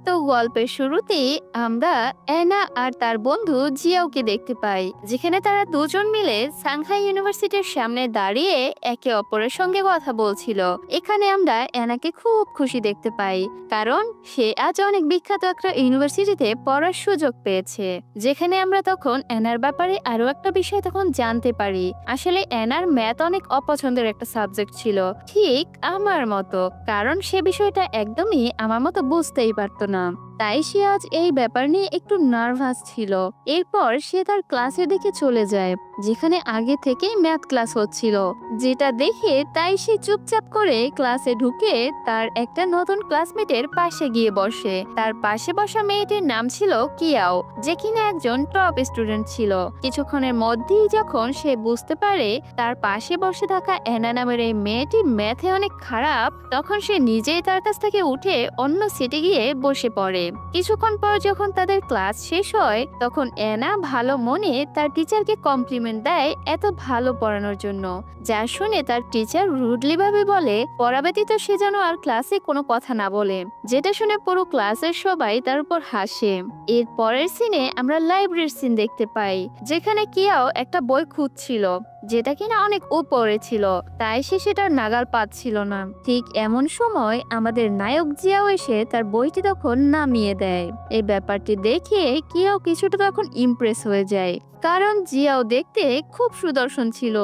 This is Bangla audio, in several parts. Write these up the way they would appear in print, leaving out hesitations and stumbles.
তো গল্পের শুরুতেই আমরা অ্যানা আর তার বন্ধু জিয়াওকে দেখতে পাই, যেখানে তারা দুজন মিলে সাংহাই ইউনিভার্সিটির সামনে দাঁড়িয়ে একে অপরের সঙ্গে কথা বলছিল। এখানে আমরা অ্যানাকে খুব খুশি দেখতে পাই, কারণ সে আজ অনেক বিখ্যাত একটা ইউনিভার্সিটিতে পড়ার সুযোগ পেয়েছে। যেখানে আমরা তখন অ্যানার ব্যাপারে আরো একটা বিষয় তখন জানতে পারি। আসলে অ্যানার ম্যাথ অনেক অপছন্দের একটা সাবজেক্ট ছিল, ঠিক আমার মতো, কারণ সে বিষয়টা একদমই আমার মতো বুঝতেই পারতো না। তাই সে আজ এই ব্যাপার নিয়ে একটু নার্ভাস ছিল। এরপর সে তার ক্লাসের দিকে চলে যায়, যেখানে আগে থেকেই ম্যাথ ক্লাস হচ্ছিল। যেটা দেখে তাই সে চুপচাপ করে ক্লাসে ঢুকে তার একটা নতুন ক্লাসমেটের পাশে গিয়ে বসে। তার পাশে বসা মেয়েটির নাম ছিল কিয়াও, যে কিনা একজন টপ স্টুডেন্ট ছিল। কিছুক্ষণের মধ্যেই যখন সে বুঝতে পারে তার পাশে বসে থাকা অ্যানা নামের এই মেয়েটি ম্যাথে অনেক খারাপ, তখন সে নিজেই তার কাছ থেকে উঠে অন্য সিটে গিয়ে বসে পড়ে। কিছুক্ষণ পর যখন তাদের ক্লাস শেষ হয়, তখন অ্যানা ভালো মনে তার টিচারকে কমপ্লিমেন্ট দেয় এত ভালো পড়ানোর জন্য, যা শুনে তার টিচার রুডলি ভাবে বলে পড়া ব্যতীত সে যেন আর ক্লাসে কোনো কথা না বলে, যেটা শুনে পুরো ক্লাসের সবাই তার উপর হাসে। এর পরের সিনে আমরা লাইব্রেরির সিন দেখতে পাই, যেখানে কিয়াও একটা বই খুঁজছিল, যেটা কিনা অনেক উপরে ছিল, তাই সে সেটার নাগাল পাচ্ছিল না। ঠিক এমন সময় আমাদের নায়ক জিয়াও এসে তার বইটি তখন নামিয়ে দেয়। এই ব্যাপারটি দেখে কিয়াও কিছুটা তখন ইমপ্রেস হয়ে যায়, কারণ জিয়াও দেখতে খুব সুদর্শন ছিল।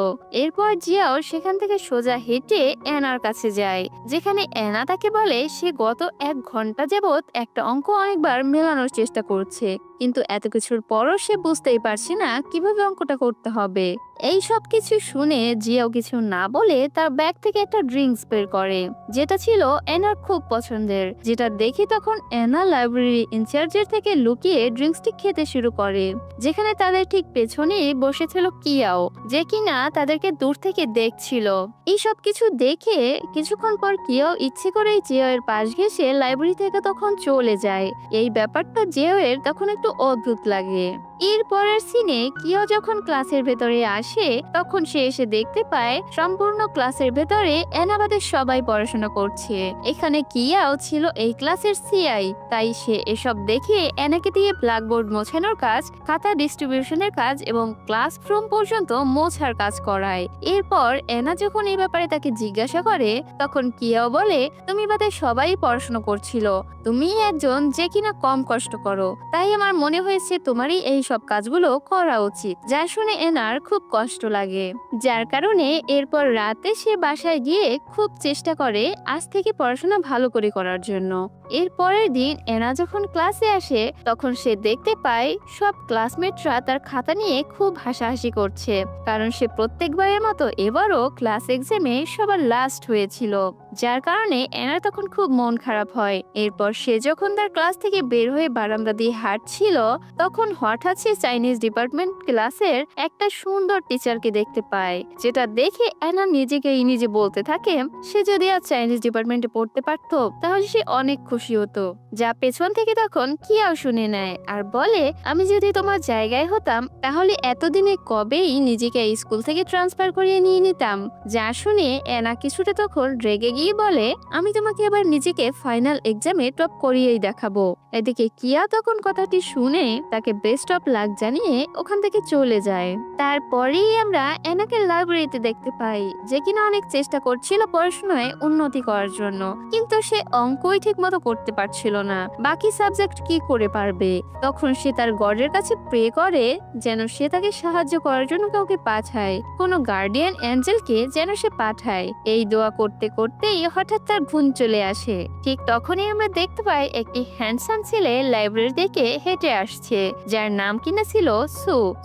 এরপর জিয়াও সেখান থেকে সোজা হেঁটে অ্যানার কাছে যায়, যেখানে অ্যানা তাকে বলে সে গত 1 ঘন্টা যাবৎ একটা অঙ্ক অনেকবার মেলানোর চেষ্টা করছে, কিন্তু এত কিছুর পরও সে বুঝতেই পারছে না কিভাবে অঙ্কটা করতে হবে। এই সব কিছু শুনে জিয়াও কিছু না বলে তার ব্যাগ থেকে একটা ড্রিঙ্কস বের করে, যেটা ছিল অ্যানার খুব পছন্দের। যেটা দেখে তখন অ্যানা লাইব্রেরি ইনচার্জের থেকে লুকিয়ে ড্রিঙ্কসটি খেতে শুরু করে, যেখানে তাদের ঠিক পেছনেই বসেছিল কিয়াও, যে কিনা তাদেরকে দূর থেকে দেখছিল। এই সব কিছু দেখে কিছুক্ষণ পর কিয়াও ইচ্ছে করেই জিয়াও এর পাশ ঘেঁষে লাইব্রেরি থেকে তখন চলে যায়। এই ব্যাপারটা জিয়াও এর তখন একটু অদ্ভুত লাগে। এর পরের সিনে কিয়াও যখন ক্লাসের ভেতরে আসে, তখন সে এসে দেখতে পায় সম্পূর্ণ ক্লাসের ভেতরে অ্যানাবাদের সবাই পড়াশোনা করছে। এখানে কিয়াও ছিল এই ক্লাসের সিআই, তাই সে এসব দেখে অ্যানাকে দিয়ে ব্ল্যাকবোর্ড মোছানোর কাজ, খাতা ডিস্ট্রিবিউশনের কাজ এবং ক্লাসরুম পর্যন্ত মোছার কাজ করায়। এরপর অ্যানা যখন এই ব্যাপারে তাকে জিজ্ঞাসা করে, তখন কিয়াও বলে তুমি বাদে সবাই পড়াশোনা করছিল, তুমি একজন যে কিনা কম কষ্ট করো, তাই আমার মনে হয়েছে তোমারই এই সব কাজগুলো করা উচিত। যা শুনে এনার খুব কষ্ট লাগে, যার কারণে এরপর রাতে সে বাসায় গিয়ে খুব চেষ্টা করে আজ থেকে পড়াশোনা ভালো করে করার জন্য। এর পরের দিন এনা যখন ক্লাসে আসে, তখন সে দেখতে পায় সব ক্লাসমেটরা তার খাতা নিয়ে খুব হাসাহাসি করছে, কারণ সে প্রত্যেকবারের মতো এবারও ক্লাস এক্সামে সবার লাস্ট হয়েছিল, যার কারণে এনার তখন খুব মন খারাপ হয়। এরপর সে যখন তার ক্লাস থেকে বের হয়ে বারান্দা দিয়ে হাঁটছিল, তখন হঠাৎ সে চাইনিজ ডিপার্টমেন্ট ক্লাসের একটা সুন্দর টিচারকে দেখতে পায়, যেটা দেখে এনা নিজে বলতে থাকে সে যদি আজ চাইনিজ ডিপার্টমেন্টে পড়তে পারতো তাহলে সে অনেক খুশি হতো। যা পেছন থেকে তখন কিয়াও শুনে নেয় আর বলে আমি যদি তোমার জায়গায় হতাম তাহলে এতদিনে কবেই নিজেকে স্কুল থেকে ট্রান্সফার করিয়ে নিয়ে নিতাম। যা শুনে এনা কিছুটা তখন রেগে গিয়ে বলে আমি তোমাকে এবার নিজেকে ফাইনাল এক্সামে টপ করিয়েই দেখাবো। এদিকে কিয়া তখন কথাটি শুনে তাকে বেস্ট অফ লাক জানিয়ে ওখান থেকে চলে যায়। তারপরেই আমরা এনাকে লাইব্রেরিতে দেখতে পাই, যে কিনা অনেক চেষ্টা করছিল পড়াশোনায় উন্নতি করার জন্য, কিন্তু সে অঙ্কই ঠিক মতো করতে পারছিল না, বাকি সাবজেক্ট কি করে পারবে। তখন সে তার গডের কাছে প্রে করে যেন সে তাকে সাহায্য করার জন্য কাউকে পাঠায়, কোনো গার্ডিয়ান অ্যাঞ্জেলকে যেন সে পাঠায়। এই দোয়া করতে করতেই হঠাৎ তার ঘুম চলে আসে। ঠিক তখনই আমরা দেখতে পাই একটি হ্যান্ডসাম ছেলে লাইব্রেরি থেকে হেঁটে আসছে, যার নাম কিনা ছিল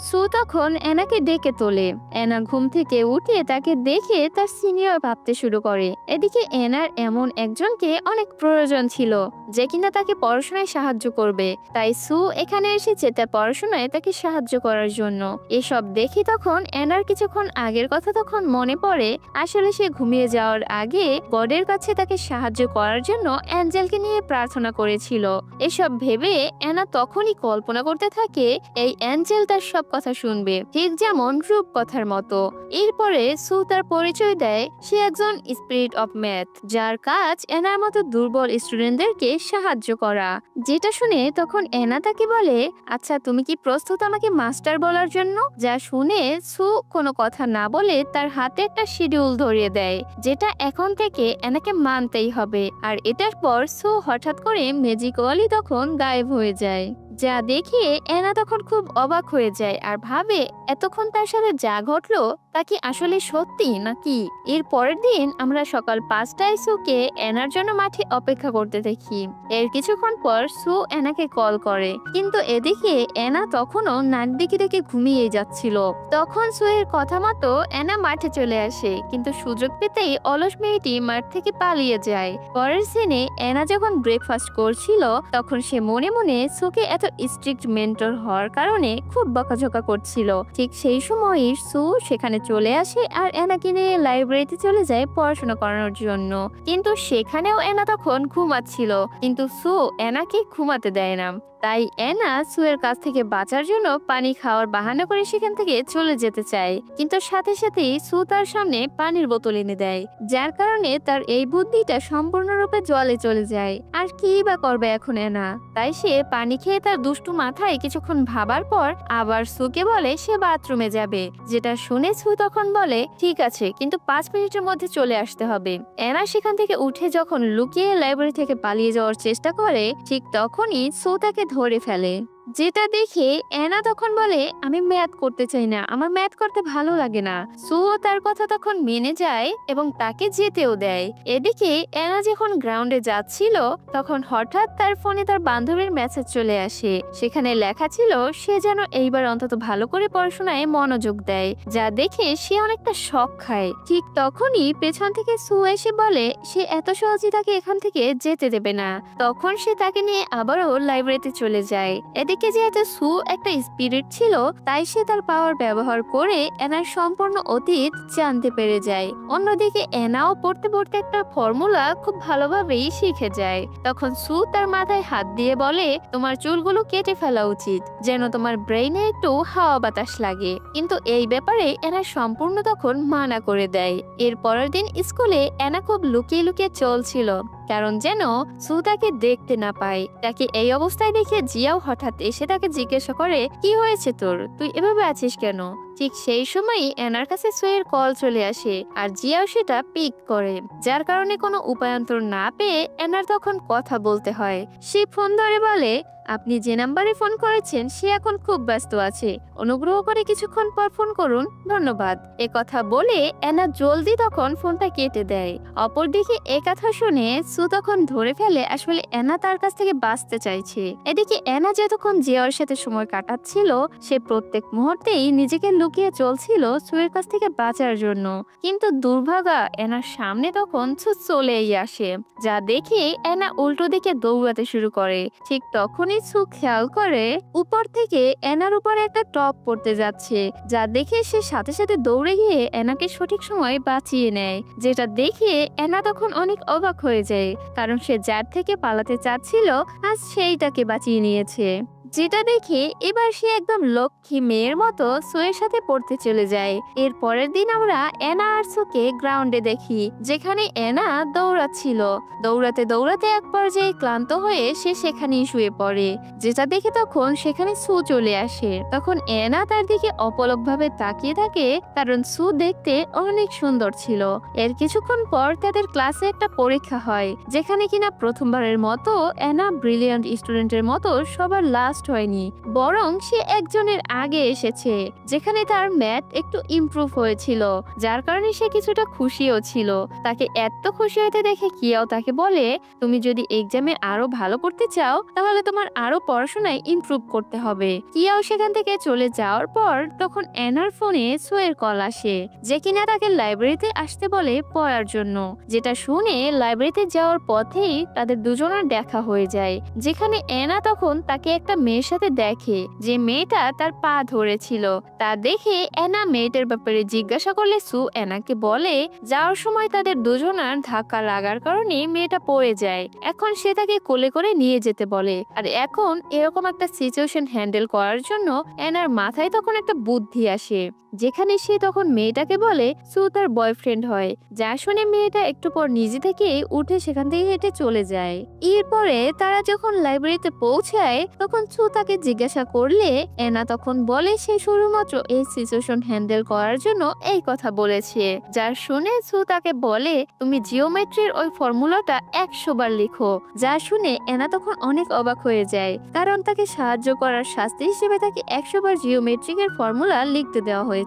সু তখন এনাকে ডেকে তোলে। এনা ঘুম থেকে উঠে তাকে দেখে তার সিনিয়র ভাবতে শুরু করে। এদিকে এনার এমন একজনকে অনেক প্রয়োজন ছিল যে কিনা তাকে পড়াশোনায় সাহায্য করবে, তাই সু এখানে এসেছে তার পড়াশোনায় তাকে সাহায্য করার জন্য। এসব দেখি তখন এনার কিছুক্ষণ আগের কথা তখন মনে পড়ে। আসলে সে ঘুমিয়ে যাওয়ার আগে গডের কাছে তাকে সাহায্য করার জন্য অ্যাঞ্জেলকে নিয়ে প্রার্থনা করেছিল। এসব ভেবে অ্যানা তখনই কল্পনা করতে থাকে এই অ্যাঞ্জেল তার সব কথা শুনবে, ঠিক যেমন রূপকথার মতো। এরপরে সু তার পরিচয় দেয় সে একজন স্পিরিট অফ ম্যাথ, যার কাজ অ্যানার মতো দুর্বল স্টুডেন্টদেরকে সাহায্য করা। যেটা শুনে তখন অ্যানা তাকে বলে, আচ্ছা তুমি কি প্রস্তুত আমাকে মাস্টার বলার জন্য? যা শুনে সু কোনো কথা না বলে তার হাতে একটা শিডিউল ধরিয়ে দেয়, যেটা এখন থেকে অ্যানাকে মানতেই হবে। আর এটার পর সু হঠাৎ করে ম্যাজিক্যালি তখন গায়েব হয়ে যায়, যা দেখে অ্যানা তখন খুব অবাক হয়ে যায় আর ভাবে এতক্ষণ তার সাথে যা ঘটলো তা কি আসলে সত্যি নাকি। এর পরের দিন আমরা সকাল 5টায় সুকে অ্যানার জন্য মাঠে অপেক্ষা করতে দেখি। এর কিছুক্ষণ পর সু অ্যানাকে কল করে, কিন্তু এদিকে অ্যানা তখনও নাক দিকে দেখে ঘুমিয়ে যাচ্ছিল। তখন সু এর কথা মতো অ্যানা মাঠে চলে আসে, কিন্তু সুযোগ পেতেই অলস মেয়েটি মাঠ থেকে পালিয়ে যায়। পরের সিনে অ্যানা যখন ব্রেকফাস্ট করছিল তখন সে মনে মনে সুকে এত স্ট্রিক্ট মেন্টর হওয়ার কারণে খুব বকাঝকা করছিল। ঠিক সেই সময়ই সু সেখানে চলে আসে আর অ্যানাকে নিয়ে লাইব্রেরিতে চলে যায় পড়াশোনা করানোর জন্য। কিন্তু সেখানেও অ্যানা তখন ঘুমাচ্ছিল, কিন্তু সু অ্যানাকে ঘুমাতে দেয় না। তাই অ্যানা সু এর কাছ থেকে বাঁচার জন্য পানি খাওয়ার বাহানা করে সেখান থেকে চলে যেতে চায়, কিন্তু সাথে সাথেই সু তার সামনে পানির বোতল এনে দেয়, যার কারণে তার এই বুদ্ধিটা সম্পূর্ণরূপে জলে চলে যায়। আর কি বা করবে এখন অ্যানা? তাই সে পানি খেয়ে তার দুষ্টু মাথায় কিছুক্ষণ ভাবার পর আবার সুকে বলে সে বাথরুমে যাবে, যেটা শুনে সু তখন বলে ঠিক আছে, কিন্তু 5 মিনিটের মধ্যে চলে আসতে হবে। অ্যানা সেখান থেকে উঠে যখন লুকিয়ে লাইব্রেরি থেকে পালিয়ে যাওয়ার চেষ্টা করে, ঠিক তখনই সু তাকে ধরে ফেলে, যেটা দেখে অ্যানা তখন বলে আমি ম্যাথ করতে চাই না, আমার ম্যাথ করতে ভালো লাগে না। সুও তার কথা তখন মেনে যায় এবং তাকে যেতেও দেয়। এদিকে অ্যানা যখন গ্রাউন্ডে যাচ্ছিল তখন হঠাৎ তার ফোনে তার বান্ধবীর মেসেজ চলে আসে। সেখানে লেখা ছিল সে যেন এইবার অন্তত ভালো করে পড়াশোনায় মনোযোগ দেয়, যা দেখে সে অনেকটা শক খায়। ঠিক তখনই পেছন থেকে সু এসে বলে সে এত সহজে তাকে এখান থেকে যেতে দেবে না। তখন সে তাকে নিয়ে আবারও লাইব্রেরিতে চলে যায়। এদিকে যেহেতু সু একটা স্পিরিট ছিল, তাই সে তার পাওয়ার ব্যবহার করে অ্যানার সম্পূর্ণ অতীত জানতে পেরে যায়। অন্যদিকে অ্যানাও পড়তে পড়তে একটা ফর্মুলা খুব ভালোভাবেই শিখে যায়। তখন সু তার মাথায় হাত দিয়ে বলে তোমার চুলগুলো কেটে ফেলা উচিত, যেন তোমার ব্রেইনে একটু হাওয়া বাতাস লাগে। কিন্তু এই ব্যাপারে অ্যানা সম্পূর্ণ তখন মানা করে দেয়। এর পরের দিন স্কুলে অ্যানা খুব লুকিয়ে লুকিয়ে চলছিল, কারণ যেন সু তাকে দেখতে না পায়। তাকে এই অবস্থায় দেখে জিয়াও হঠাৎ এসে তাকে জিজ্ঞাসা করে কি হয়েছে তোর, তুই এভাবে আছিস কেন? ঠিক সেই সময়ই অ্যানার কাছে সু এর কল চলে আসে আর জিয়াও সেটা পিক করে, যার কারণে কোনো উপায়ন্তর না পেয়ে অ্যানার তখন কথা বলতে হয়। সে ফোন ধরে বলে আপনি যে নাম্বারে ফোন করেছেন সে এখন খুব ব্যস্ত আছে, অনুগ্রহ করে কিছুক্ষণ পর ফোন করুন, ধন্যবাদ। এ কথা বলে অ্যানা জলদি তখন ফোনটা কেটে দেয়। অপরদিকে এ কথা শুনে সু তখন ধরে ফেলে আসলে অ্যানা তার কাছ থেকে বাঁচতে চাইছে। এদিকে অ্যানা যতক্ষণ জিয়ার সাথে সময় কাটাচ্ছিল সে প্রত্যেক মুহূর্তেই নিজেকে লুকিয়ে চলছিল সু এর কাছ থেকে বাঁচার জন্য। কিন্তু দুর্ভাগা অ্যানার সামনে তখন সু চলেই আসে, যা দেখে অ্যানা উল্টো দিকে দৌড়াতে শুরু করে। ঠিক তখনই সু খেয়াল করে উপর থেকে অ্যানার উপরে একটা টপ পড়তে যাচ্ছে, যা দেখে সে সাথে সাথে দৌড়ে গিয়ে অ্যানাকে সঠিক সময় বাঁচিয়ে নেয়। যেটা দেখে অ্যানা তখন অনেক অবাক হয়ে যায়, কারণ সে যার থেকে পালাতে চাচ্ছিল আজ সেই তাকে বাঁচিয়ে নিয়েছে। যেটা দেখে এবার সে একদম লক্ষ্মী মেয়ের মতো সুয়ের সাথে পড়তে চলে যায়। এর পরের দিন আমরা অ্যানা আর সুকে গ্রাউন্ডে দেখি, যেখানে অ্যানা দৌড়াচ্ছিল। দৌড়াতে দৌড়াতে এক পর্যায়ে ক্লান্ত হয়ে সে সেখানেই শুয়ে পড়ে, যেটা দেখে তখন সেখানে সু চলে আসে। তখন অ্যানা তার দিকে অপলকভাবে তাকিয়ে থাকে, কারণ সু দেখতে অনেক সুন্দর ছিল। এর কিছুক্ষণ পর তাদের ক্লাসে একটা পরীক্ষা হয়, যেখানে কিনা প্রথমবারের মতো অ্যানা ব্রিলিয়ান্ট স্টুডেন্টের মতো সবার লাস্ট হয়নি, বরং সে একজনের আগে এসেছে, যেখানে তার ম্যাথ একটু ইমপ্রুভ হয়েছিল, যার কারণে সে কিছুটা খুশিও ছিল। তাকে এত খুশি হতে দেখে কিয়াও তাকে বলে তুমি যদি এক্সামে আরো ভালো করতে চাও তাহলে তোমার আরো পড়াশোনায় ইমপ্রুভ করতে হবে। কিয়াও সেখান থেকে চলে যাওয়ার পর তখন অ্যানার ফোনে সু এর কল আসে, যে কিনা তাকে লাইব্রেরিতে আসতে বলে পড়ার জন্য। যেটা শুনে লাইব্রেরিতে যাওয়ার পথেই তাদের দুজনের দেখা হয়ে যায়, যেখানে অ্যানা তখন তাকে একটা মেয়ের সাথে দেখে, যে মেয়েটা তার পা ধরেছিল। তা দেখে এনা মেয়েটার ব্যাপারে জিজ্ঞাসা করলে সু এনাকে বলে যাওয়ার সময় তাদের দুজনার ধাক্কা লাগার কারণে মেয়েটা পড়ে যায়। এখন সে তাকে কোলে করে নিয়ে যেতে বলে। আর এখন এরকম একটা সিচুয়েশন হ্যান্ডেল করার জন্য এনার মাথায় তখন একটা বুদ্ধি আসে, যেখানে সে তখন মেয়েটাকে বলে সু তার বয়ফ্রেন্ড হয়। যা শুনে মেয়েটা একটু পর নিজে থেকে উঠে সেখান থেকে হেঁটে চলে যায়। এরপরে তারা যখন লাইব্রেরিতে পৌঁছায় তখন সু তাকে জিজ্ঞাসা করলে এনা তখন বলে সে শুধুমাত্র এই সিচুয়েশন হ্যান্ডেল করার জন্য এই কথা বলেছে। যা শুনে সু তাকে বলে তুমি জিওমেট্রির ওই ফর্মুলাটা 100 বার লিখো। যা শুনে এনা তখন অনেক অবাক হয়ে যায়, কারণ তাকে সাহায্য করার শাস্তি হিসেবে তাকে 100 বার জিওমেট্রিকের ফর্মুলা লিখতে দেওয়া হয়েছে।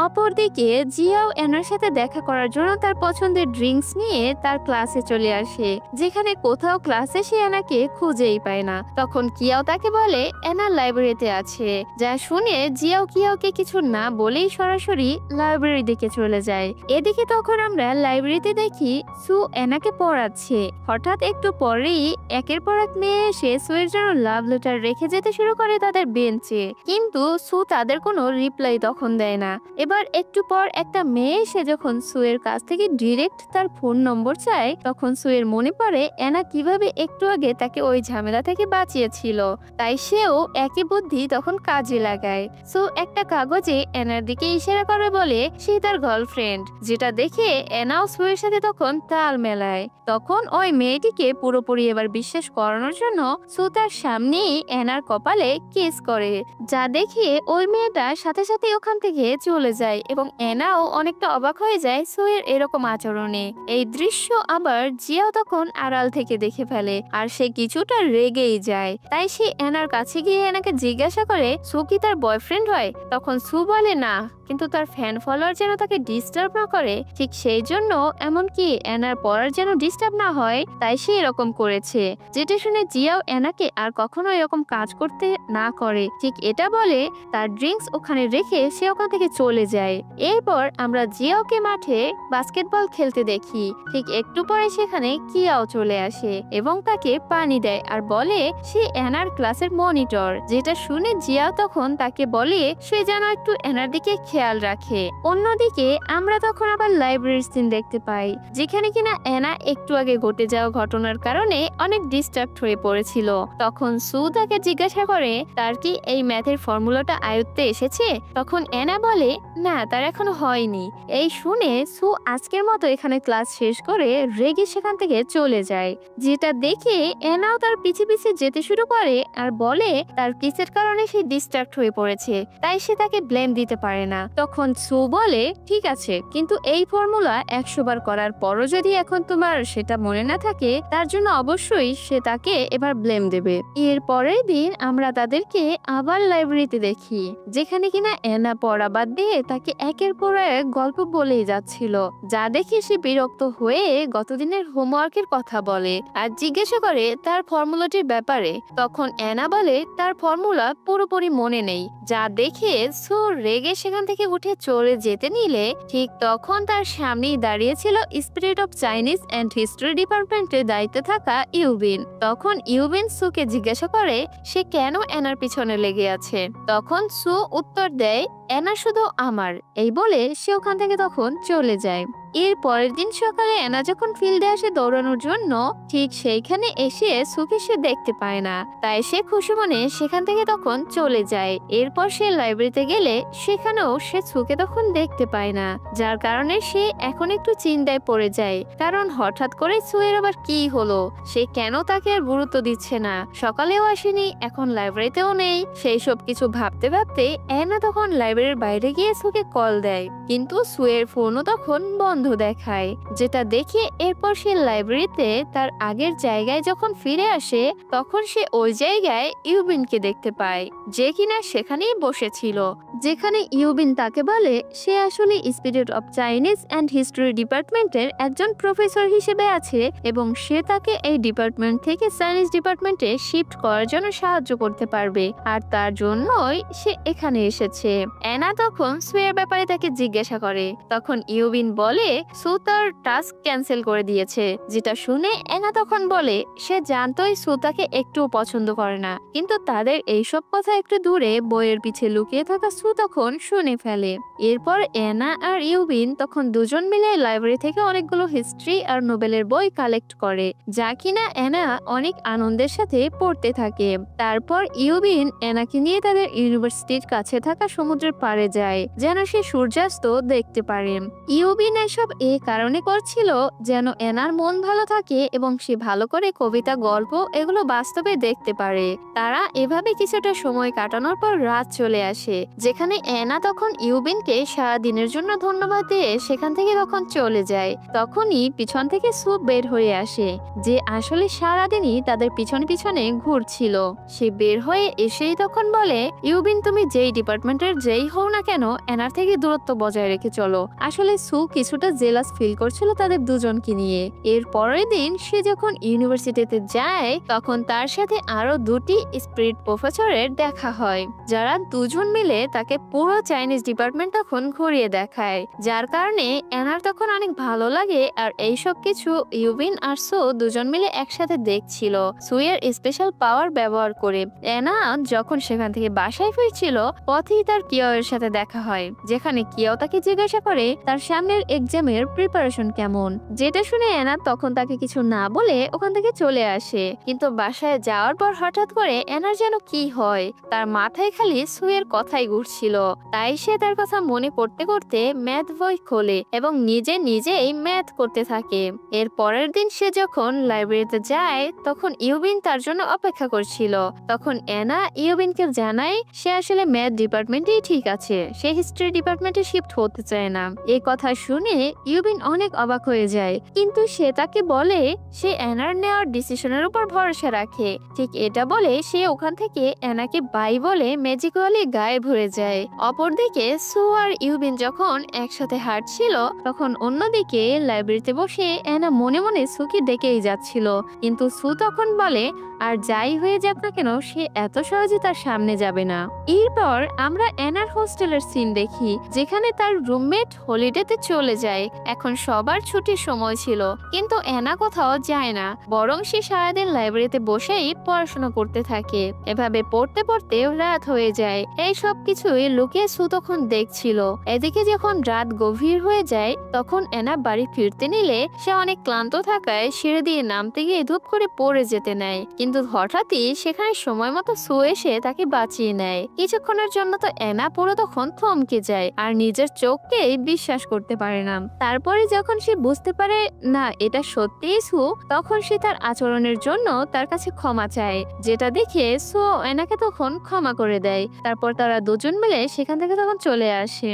অপরদিকে জিয়াও এনার সাথে দেখা করার জন্য তার পছন্দের ড্রিঙ্কস নিয়ে তার ক্লাসে চলে আসে, যেখানে কোথাও ক্লাসে সে এনাকে খুঁজেই পায় না। তখন কিয়াও তাকে বলে এনা লাইব্রেরিতে আছে। যা শুনে জিয়াও কিয়াওকে কিছু না বলেই সরাসরি লাইব্রেরির দিকে চলে যায়। এদিকে তখন আমরা লাইব্রেরিতে দেখি সু এনাকে পড়াচ্ছে। হঠাৎ একটু পরেই একের পর এক মেয়ে এসে সুয়ের জন্য লাভ লেটার রেখে যেতে শুরু করে তাদের বেঞ্চে, কিন্তু সু তাদের কোনো রিপ্লাই তখন দেয় না। এবার একটু পর একটা মেয়ে এসে যখন সুয়ের কাছ থেকে ডিরেক্ট তার ফোন নম্বর চায়, তখন সুয়ের মনে পড়ে এনা কিভাবে একটু আগে তাকে ওই ঝামেলা থেকে বাঁচিয়েছিল। তাই সেও একই বুদ্ধি তখন কাজে লাগায়। সো একটা কাগজে এনার দিকে ইশারা করে বলে সে তার গার্লফ্রেন্ড, যেটা দেখে এনাও সুয়ের সাথে তখন তাল মেলায়। তখন ওই মেয়েটিকে পুরোপুরি এবার বিশ্বাস করানোর জন্য সু তার সামনেই এনার কপালে কিস করে। যা দেখে ওই মেয়েটা সাথে সাথে ওখান থেকে চলে যায় এবং এনাও অনেকটা অবাক হয়ে যায় সুয়ের এরকম আচরণে। এই দৃশ্য আবার জিয়াও তখন আড়াল থেকে দেখে ফেলে, আর সে কিছুটা রেগেই যায়। তাই সে এনার কাছে গিয়ে এনাকে জিজ্ঞাসা করে সু কি তার বয়ফ্রেন্ড হয়। তখন সু বলে না, কিন্তু তার ফ্যান ফলোয়ার যেন তাকে ডিস্টার্ব না করে, ঠিক সেই জন্য এমনকি এনার পড়ার যেন ডিস্টার্ব না হয় তাই সে এরকম করেছে। যেটা শুনে জিয়াও এনাকে আর কখনো এরকম কাজ করতে না করে ঠিক এটা বলে তার ড্রিঙ্কস ওখানে রেখে সে ওখান থেকে চলে যায়। এরপর আমরা জিয়াওকে মাঠে বাস্কেটবল খেলতে দেখি। ঠিক একটু পরে সেখানে কিয়াও চলে আসে এবং তাকে পানি দেয় আর বলে সে এনার ক্লাসের মনিটর। যেটা শুনে জিয়াও তখন তাকে বলে সে যেন একটু এনার দিকে খেয়াল রাখে। অন্যদিকে আমরা তখন আবার লাইব্রেরির সিন দেখতে পাই, যেখানে কিনা এনা একটু আগে ঘটে যাওয়া ঘটনার কারণে অনেক ডিস্টার্ব হয়ে পড়েছিল। তখন সু তাকে জিজ্ঞাসা করে তার কি এই ম্যাথের ফর্মুলাটা আয়ত্তে এসেছে। তখন এনা বলে না, তার এখনো হয়নি। এই শুনে সু আজকের মতো এখানে ক্লাস শেষ করে রেগে সেখান থেকে চলে যায়। যেটা দেখে এনাও তার পিছে পিছে যেতে শুরু করে আর বলে তার কিসের কারণে সে ডিস্টার্ব হয়ে পড়েছে, তাই সে তাকে ব্লেম দিতে পারে না। তখন সু বলে ঠিক আছে, কিন্তু এই ফর্মুলা 100 বার করার পরও যদি এখন তোমার সেটা মনে না থাকে, তার জন্য অবশ্যই সে তাকে এবার ব্লেম দেবে। এর পরের দিন আমরা তাদেরকে আবার লাইব্রেরিতে দেখি, যেখানে কিনা এনা পড়া বাদ দিয়ে তাকে একের পর এক গল্প বলেই যাচ্ছিল। যা দেখে সে বিরক্ত হয়ে গতদিনের হোমওয়ার্কের কথা বলে আর জিজ্ঞাসা করে তার ফর্মুলাটির ব্যাপারে। তখন এনা বলে তার ফর্মুলা পুরোপুরি মনে নেই। যা দেখে সু রেগে সেখান থেকে উঠে চলে যেতে নিলে ঠিক তখন তার সামনেই দাঁড়িয়েছিল spirit of Chinese and history ডিপার্টমেন্টের দায়িত্বে থাকা ইউবিন। তখন ইউবিন সুকে জিজ্ঞাসা করে সে কেন এনার পিছনে লেগে আছে। তখন সু উত্তর দেয় এনা শুধু আমার, এই বলে সে ওখান থেকে তখন চলে যায়। এর পরের দিন সকালে এনা যখন ফিল্ডে আসে দৌড়ানোর জন্য, ঠিক সেইখানে এসে সুকে সে দেখতে পায় না। তাই সে খুশি মনে সেখান থেকে তখন চলে যায়। এরপর সে লাইব্রেরিতে গেলে সেখানেও সে সুকে তখন দেখতে পায় না, যার কারণে সে এখন একটু চিন্তায় পড়ে যায়। কারণ হঠাৎ করে সুয়ের আবার কি হলো, সে কেন তাকে আর গুরুত্ব দিচ্ছে না, সকালেও আসেনি, এখন লাইব্রেরিতেও নেই। সেই সব কিছু ভাবতে ভাবতে এনা তখন লাইব্রেরির বাইরে গিয়ে সুকে কল দেয়, কিন্তু সুয়ের ফোনও তখন বন্ধ দেখায়। যেটা দেখে এরপর সে লাইব্রেরিতে তার আগের জায়গায় যখন ফিরে আসে, তখন সে ওই জায়গায় ইউবিনকে দেখতে পায়, যে কিনা সেখানেই বসেছিল। যেখানে ইউবিন তাকে বলে সে আসলে institute of Chinese and history ডিপার্টমেন্টের একজন প্রফেসর হিসেবে আছে এবং সে তাকে এই ডিপার্টমেন্ট থেকে চাইনিজ ডিপার্টমেন্টে শিফট করার জন্য সাহায্য করতে পারবে, আর তার জন্যই সে এখানে এসেছে। এনা তখন সুয়ের ব্যাপারে তাকে জিজ্ঞাসা করে। তখন ইউবিন বলে সু তার টাস্ক ক্যান্সেল করে দিয়েছে, যেটা শুনে এনা তখন বলে সে জানতোই সু তাকে একটুও পছন্দ করে না, কিন্তু তাদের এইসব কথা একটু দূরে বইয়ের পিছে লুকিয়ে থাকা সু তখন শুনে ফেলে। এরপর এনা আর ইউবিন তখন দুজন মিলে লাইব্রেরি থেকে অনেকগুলো হিস্ট্রি আর নোবেলের বই কালেক্ট করে, যা কিনা এনা অনেক আনন্দের সাথে পড়তে থাকে। তারপর ইউবিন এনাকে নিয়ে তাদের ইউনিভার্সিটির কাছে থাকা সমুদ্রের পাড়ে যায় যেন সে সূর্যাস্ত দেখতে পারে। ইউবিন এসব এই কারণে করছিল যেন এনার মন ভালো থাকে এবং সে ভালো করে কবিতা, গল্প এগুলো বাস্তবে দেখতে পারে। তারা এভাবে কিছুটা সময় কাটানোর পর রাত চলে আসে, যেখানে এনা তখন ইউবিনকে সারা দিনের জন্য ধন্যবাদ দিয়ে সেখান থেকে তখন চলে যায়। তখনই পিছন থেকে সু বের হয়ে আসে, যে আসলে সারাদিনই তাদের পিছনে পিছনে ঘুরছিল। সে বের হয়ে এসেই তখন বলে, ইউবিন তুমি যেই ডিপার্টমেন্টের যেই হও না কেন এনার থেকে দূরত্ব বজায় রেখে চলো। আসলে সু কিছুটা জেলাস ফিল করছিল তাদের দুজনকে নিয়ে। এর পরের দিন সে যখন ইউনিভার্সিটিতে যায় তখন তার সাথে আরো দুটি স্পিরিট প্রফেসরের দেখা হয়, যারা দুজন মিলে তাকে পুরো চাইনিজ ডিপার্টমেন্ট তখন ঘুরিয়ে দেখায়, যার কারণে এনার তখন অনেক ভালো লাগে। আর এইসব কিছু ইউবিন আর সু দুজন মিলে একসাথে দেখছিল সুয়ের স্পেশাল পাওয়ার ব্যবহার করে। এনা যখন সেখান থেকে বাসায় ফিরছিল পথেই তার কিয়াও এর সাথে দেখা হয়, যেখানে কিয়াও তাকে জিজ্ঞাসা করে তার সামনের এক্সামের প্রিপারেশন কেমন, যেটা শুনে এনা তখন তাকে কিছু না বলে ওখান থেকে চলে আসে। কিন্তু বাসায় যাওয়ার পর হঠাৎ করে এনার যেন কি হয়, তার মাথায় খালি সুয়ের কথাই ঘুরছিল। তাই সে তার কথা মনে করতে করতে ম্যাথ বই খোলে এবং নিজে নিজেই ম্যাথ করতে থাকে। এর পরের দিন সে যখন লাইব্রেরিতে যায় তখন ইউবিন তার জন্য অপেক্ষা করছিল। তখন এনা ইউবিনকে জানায় সে আসলে ম্যাথ ডিপার্টমেন্টেই ঠিক আছে, সে হিস্ট্রি ডিপার্টমেন্টে শিফট হতে চায় না। এই কথা শুনে ইউবিন অনেক অবাক হয়ে যায়, কিন্তু সে তাকে বলে সে এনার নেওয়ার ডিসিশনের উপর ভরসা রাখে। ঠিক এটা বলে সে ওখান থেকে এনাকে বাই বলে ম্যাজিক্যালি গায়েব হয়ে যায়। অপরদিকে সু আর ইউবিন যখন একসাথে হাঁটছিল তখন অন্যদিকে লাইব্রেরিতে বসে এনা মনে মনে সুকে ডেকেই যাচ্ছিল, কিন্তু সু তখন বলে আর যাই হয়ে যাক না কেন সে এত সহজে তার সামনে যাবে না। এরপর আমরা এনার হোস্টেলের সিন দেখি, যেখানে তার রুমমেট হলিডেতে চলে যায়। এখন সবার ছুটির সময় ছিল, কিন্তু এনা কোথাও যায় না, বরং সে সারাদিন লাইব্রেরিতে বসেই পড়াশোনা করতে থাকে। এভাবে পড়তে পড়তে রাত হয়ে যায়। এই সব কিছুই লুকিয়ে সু তখন দেখছিল। এদিকে যখন রাত গভীর হয়ে যায় তখন এনা বাড়ি ফিরতে নিলে সে অনেক ক্লান্ত থাকায় সিঁড়ি দিয়ে নামতে গিয়ে ধূপ করে পড়ে যেতে নেয়, কিন্তু হঠাৎই সেখানে সময় মতো সু এসে তাকে বাঁচিয়ে নেয়। কিছুক্ষণের জন্য তো এনা পুরো তখন থমকে যায় আর নিজের চোখকেই বিশ্বাস করতে পারে না। তারপরে যখন সে বুঝতে পারে না এটা সত্যিই সু, তখন সে তার আচরণের জন্য তার কাছে ক্ষমা চায়, যেটা দেখে সু এনাকে তখন ক্ষমা করে দেয়। তারপর তারা দুজন মিলে সেখান থেকে তখন চলে আসে।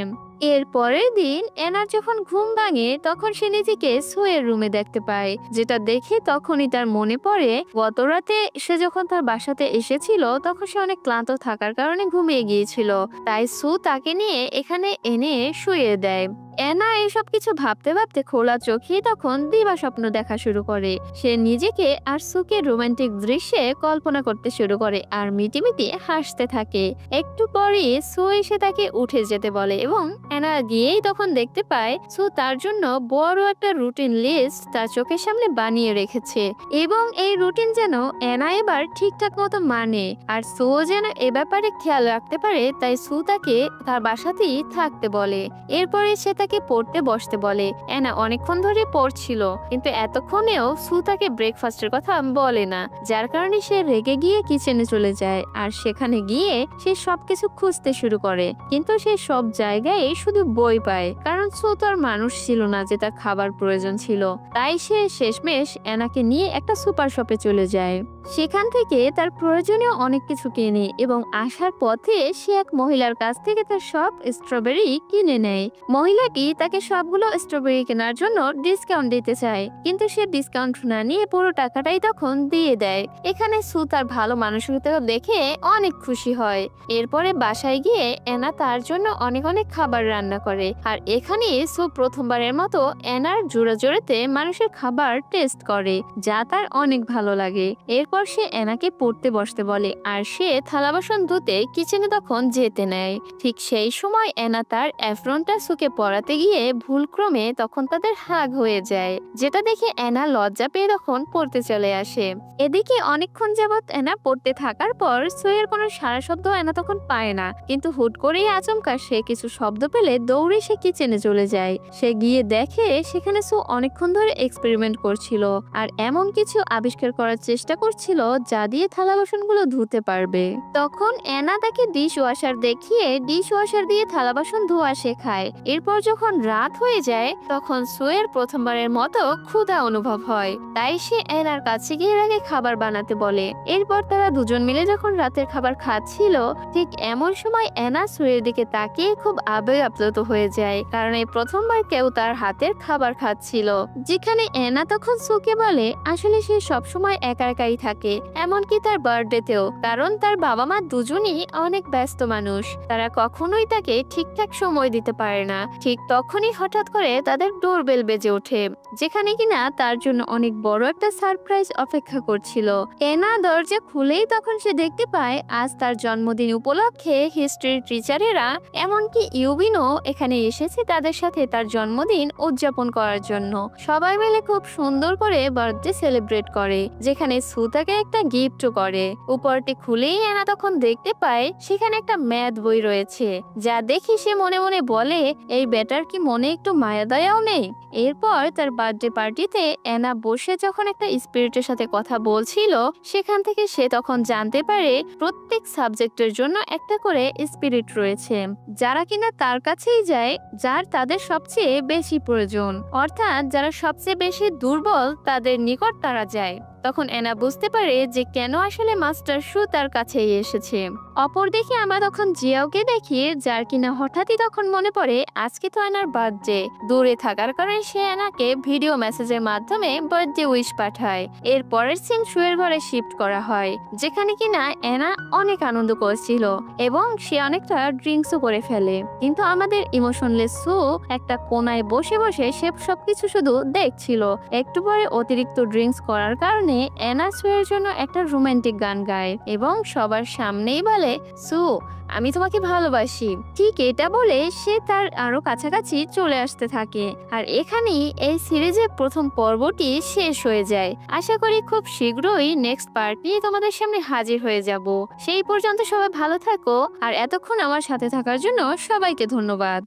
এর পরের দিন এনার যখন ঘুম ভাঙে তখন সে নিজেকে সুয়ের রুমে দেখতে পায়, যেটা দেখে তখনই তার মনে পড়ে গত রাতে সে যখন তার বাসাতে এসেছিল তখন সে অনেক ক্লান্ত থাকার কারণে ঘুমিয়ে গিয়েছিল। তাই সু তাকে নিয়ে এখানে এনে শুইয়ে দেয়। এনা এইসব কিছু ভাবতে ভাবতে খোলা চোখে তখন দিবা স্বপ্ন দেখা শুরু করে। সে নিজেকে আর সুকে রোমান্টিক দৃশ্যে কল্পনা করতে শুরু করে আর মিটিমিটি হাসতে থাকে। একটু পরে সু এসে তাকে উঠে যেতে বলে এবং এনা গিয়েই তখন দেখতে পায় সু তার জন্য বড় একটা রুটিন লিস্ট তার চোখের সামনে বানিয়ে রেখেছে এবং এই রুটিন যেন এনা এবার ঠিকঠাক মতো মানে আর সু যেন এ ব্যাপারে খেয়াল রাখতে পারে। তাই সু তাকে তার বাসাতেই থাকতে বলে। এরপরে সে তাকে পড়তে বসতে বলে। এনা অনেকক্ষণ ধরে পড়ছিল, কিন্তু এতক্ষণেও সু তাকে ব্রেকফাস্টের কথা বলে না, যার কারণে সে রেগে গিয়ে কিচেনে চলে যায় আর সেখানে গিয়ে সে সবকিছু খুঁজতে শুরু করে, কিন্তু সে সব জায়গায় শুধু বই পায়, কারণ সু তো আর মানুষ ছিল না যে তার খাবার প্রয়োজন ছিল। তাই সে শেষমেশ এনাকে নিয়ে একটা সুপার শপে চলে যায়। সেখান থেকে তার প্রয়োজনীয় অনেক কিছু কেনে এবং আসার পথে সে এক মহিলার কাছ থেকে তার সব স্ট্রবেরি কিনে নেয়। মহিলাটি তাকে সবগুলো স্ট্রবেরি কেনার জন্য ডিসকাউন্ট দিতে চায়, কিন্তু সে ডিসকাউন্ট না নিয়ে পুরো টাকাটাই তখন দিয়ে দেয়। এখানে সু তার ভালো মানসিকতা দেখে অনেক খুশি হয়। এরপরে বাসায় গিয়ে এনা তার জন্য অনেক অনেক খাবার রান্না করে আর এখানে সু প্রথমবারের মতো এনার জোড়া জোড়াতে মানুষের খাবার টেস্ট করে, যা তার অনেক ভালো লাগে। এর এরপর সে এনাকে পড়তে বসতে বলে আর সে থালা বাসন ধুতে কিচেনে তখন যেতে নেয়। ঠিক সেই সময় এনা তার অ্যাফ্রনটা সুকে পরাতে গিয়ে ভুলক্রমে তখন তাদের হাগ হয়ে যায়, যেটা দেখে এনা লজ্জা পেয়ে তখন পড়তে চলে আসে। এদিকে অনেকক্ষণ যাবৎ এনা পড়তে থাকার পর সুয়ের কোনো সারা শব্দ এনা তখন পায় না, কিন্তু হুট করেই আচমকা সে কিছু শব্দ পেলে দৌড়ে সে কিচেনে চলে যায়। সে গিয়ে দেখে সেখানে সু অনেকক্ষণ ধরে এক্সপেরিমেন্ট করছিল আর এমন কিছু আবিষ্কার করার চেষ্টা করছিল যা দিয়ে থালা বাসনগুলো ধুতে পারবে। তখন এনা তাকে ডিশ ওয়াশার দেখিয়ে ডিশ ওয়াশার দিয়ে থালা বাসন ধোয়া শেখায়। এরপর যখন রাত হয়ে যায় তখন সুয়ের প্রথমবারের মতো ক্ষুধা অনুভব হয়, তাই সে এনার কাছে গিয়ে আগে খাবার বানাতে বলে। এরপর তারা দুজন মিলে যখন রাতের খাবার খাচ্ছিল ঠিক এমন সময় এনা সুয়ের দিকে তাকিয়ে খুব আবেগ আপ্লুত হয়ে যায়, কারণ এই প্রথমবার কেউ তার হাতের খাবার খাচ্ছিল। যেখানে এনা তখন সুকে বলে আসলে সে সবসময় একা একাই থাকে, এমনকি তার বার্থডেতেও, কারণ তার বাবা মা দুজনই অনেক ব্যস্ত মানুষ, তারা কখনোই তাকে ঠিকঠাক সময় দিতে পারে না। ঠিক তখনই হঠাৎ করে তাদের ডোরবেল বেজে ওঠে, যেখানে কিনা তার জন্য অনেক বড় একটা সারপ্রাইজ অপেক্ষা করছিল। এনা দরজা খুলেই তখন সে দেখতে পায় আজ তার জন্মদিন উপলক্ষে হিস্ট্রির টিচারেরা এমনকি ইউবিনও এখানে এসেছে তাদের সাথে তার জন্মদিন উদযাপন করার জন্য। সবাই মিলে খুব সুন্দর করে বার্থডে সেলিব্রেট করে, যেখানে সু তাকে একটা গিফটও করে। উপরটি খুলেই এনা তখন দেখতে পায় সেখানে একটা ম্যাথ বই রয়েছে, যা দেখি সে মনে মনে বলে এই বেটার কি মনে একটু মায়া দয়াও নেই। এরপর তার বার্থডে পার্টিতে এনা বসে যখন একটা স্পিরিটের সাথে কথা বলছিল সেখান থেকে সে তখন জানতে পারে প্রত্যেক সাবজেক্টের জন্য একটা করে স্পিরিট রয়েছে, যারা কিনা তার কাছেই যায় যার তাদের সবচেয়ে বেশি প্রয়োজন, অর্থাৎ যারা সবচেয়ে বেশি দুর্বল তাদের নিকট তারা যায়। তখন এনা বুঝতে পারে যে কেন আসলে মাস্টার শু তার কাছেই এসেছে। অপরদিকে আমরা তখন জিয়াওকে দেখি, যার কিনা হঠাৎই তখন মনে পড়ে আজকে তো এনার বার্থডে। দূরে থাকার কারণে সে এনাকে ভিডিও মেসেজের মাধ্যমে বার্থডে উইশ পাঠায়। এর পরের সিন শুয়ের ঘরে শিফট করা হয়, যেখানে কিনা এনা অনেক আনন্দ করছিল এবং সে অনেকটা ড্রিঙ্কসও করে ফেলে, কিন্তু আমাদের ইমোশনলেস সু একটা কোনায় বসে বসে সে সবকিছু শুধু দেখছিল। একটু পরে অতিরিক্ত ড্রিঙ্কস করার কারণে এনা সুয়ের জন্য একটা রোমান্টিক গান গায় এবং সবার সামনেই বলে সু আমি তোমাকে ভালোবাসি। ঠিক এটা বলে সে তার আরো কাছাকাছি চলে আসতে থাকে। আর এখানেই এই সিরিজের প্রথম পর্বটি শেষ হয়ে যায়। আশা করি খুব শীঘ্রই নেক্সট পার্ট নিয়ে তোমাদের সামনে হাজির হয়ে যাব। সেই পর্যন্ত সবাই ভালো থাকো, আর এতক্ষণ আমার সাথে থাকার জন্য সবাইকে ধন্যবাদ।